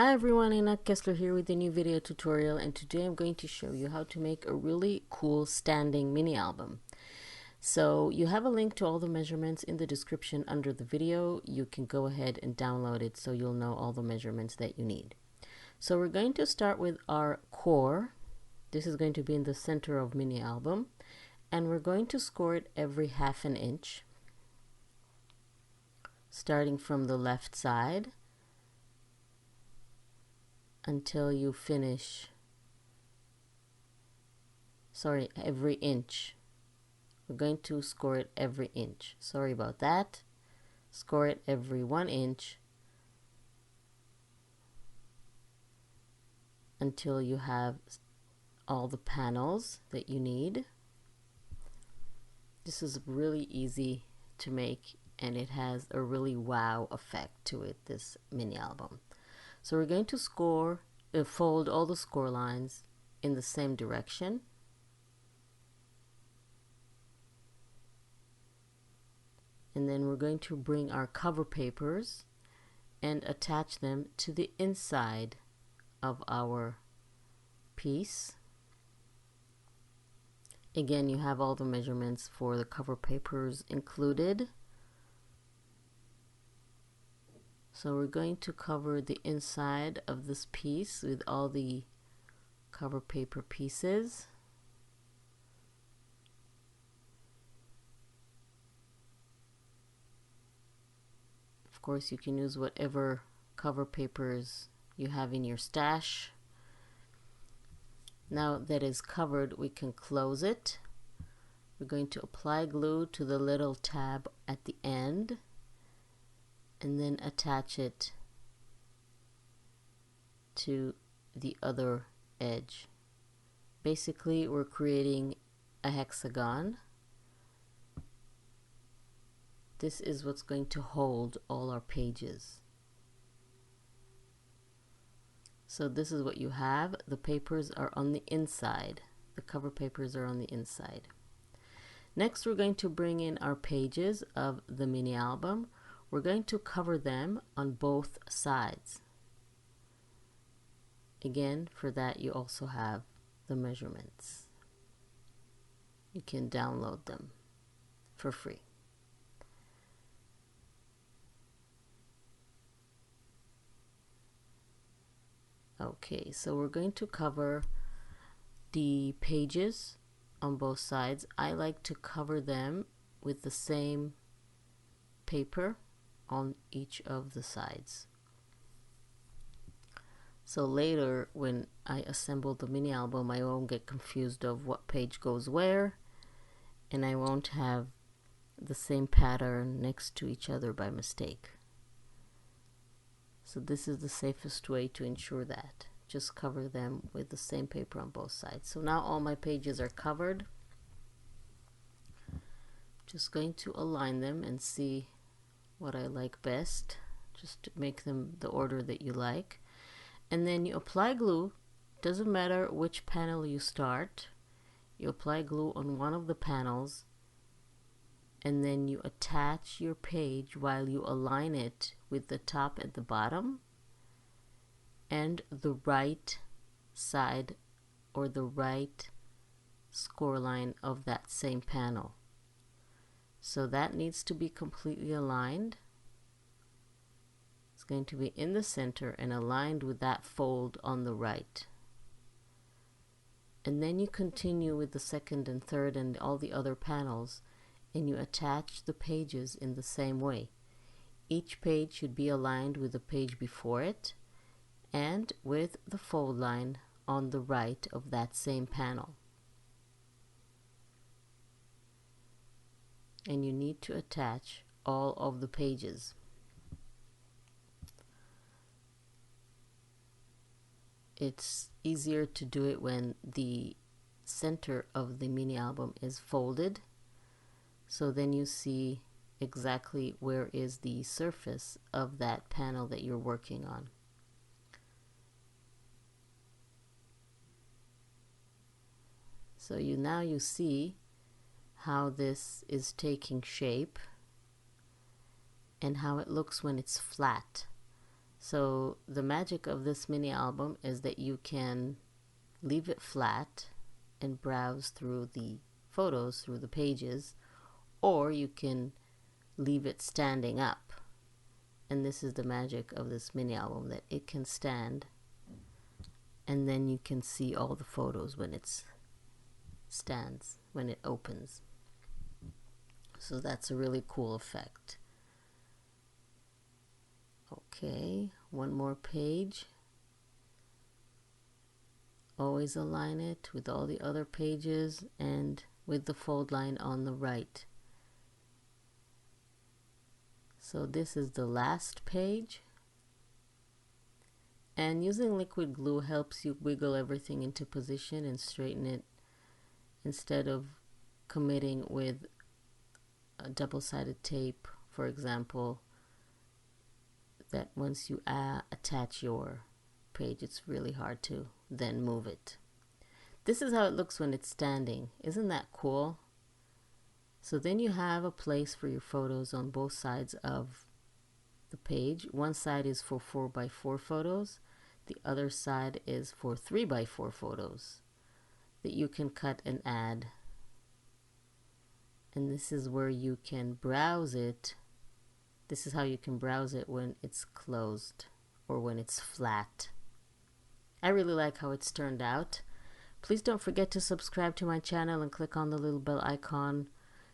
Hi everyone, Anna Kessler here with a new video tutorial, and today I'm going to show you how to make a really cool standing mini album. So you have a link to all the measurements in the description under the video. You can go ahead and download it so you'll know all the measurements that you need. So we're going to start with our core. This is going to be in the center of mini album, and we're going to score it every ½ inch, starting from the left side until you finish, every inch. We're going to score it every inch. Sorry about that. Score it every 1 inch until you have all the panels that you need. This is really easy to make, and it has a really wow effect to it, this mini album. So we're going to fold all the score lines in the same direction. And then we're going to bring our cover papers and attach them to the inside of our piece. Again, you have all the measurements for the cover papers included. So we're going to cover the inside of this piece with all the cover paper pieces. Of course, you can use whatever cover papers you have in your stash. Now that is covered, we can close it. We're going to apply glue to the little tab at the end, and then attach it to the other edge. Basically, we're creating a hexagon. This is what's going to hold all our pages. So this is what you have. The papers are on the inside. The cover papers are on the inside. Next, we're going to bring in our pages of the mini album. We're going to cover them on both sides. Again, for that you also have the measurements. You can download them for free. Okay, so we're going to cover the pages on both sides. I like to cover them with the same paper on each of the sides. So later, when I assemble the mini album, I won't get confused of what page goes where, and I won't have the same pattern next to each other by mistake. So this is the safest way to ensure that. Just cover them with the same paper on both sides. So now all my pages are covered. Just going to align them and see what I like best, just to make them the order that you like. And then you apply glue. Doesn't matter which panel you start. You apply glue on one of the panels, and then you attach your page while you align it with the top and the bottom and the right side or the right score line of that same panel. So that needs to be completely aligned. It's going to be in the center and aligned with that fold on the right. And then you continue with the second and third and all the other panels, and you attach the pages in the same way. Each page should be aligned with the page before it and with the fold line on the right of that same panel. And you need to attach all of the pages. It's easier to do it when the center of the mini album is folded, so then you see exactly where is the surface of that panel that you're working on. So now you see how this is taking shape and how it looks when it's flat. So the magic of this mini album is that you can leave it flat and browse through the photos, through the pages, or you can leave it standing up. And this is the magic of this mini album, that it can stand, and then you can see all the photos when it stands, when it opens. So that's a really cool effect. Okay, one more page. Always align it with all the other pages and with the fold line on the right. So this is the last page. And using liquid glue helps you wiggle everything into position and straighten it instead of committing with a double-sided tape, for example, that once you attach your page, it's really hard to then move it. This is how it looks when it's standing. Isn't that cool? So then you have a place for your photos on both sides of the page. One side is for 4x4 photos. The other side is for 3x4 photos that you can cut and add. And this is where you can browse it. This is how you can browse it when it's closed or when it's flat. I really like how it's turned out. Please don't forget to subscribe to my channel and click on the little bell icon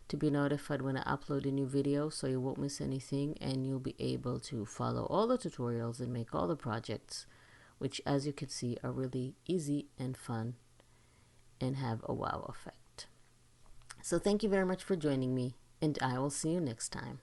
to be notified when I upload a new video, so you won't miss anything and you'll be able to follow all the tutorials and make all the projects, which, as you can see, are really easy and fun and have a wow effect. So thank you very much for joining me, and I will see you next time.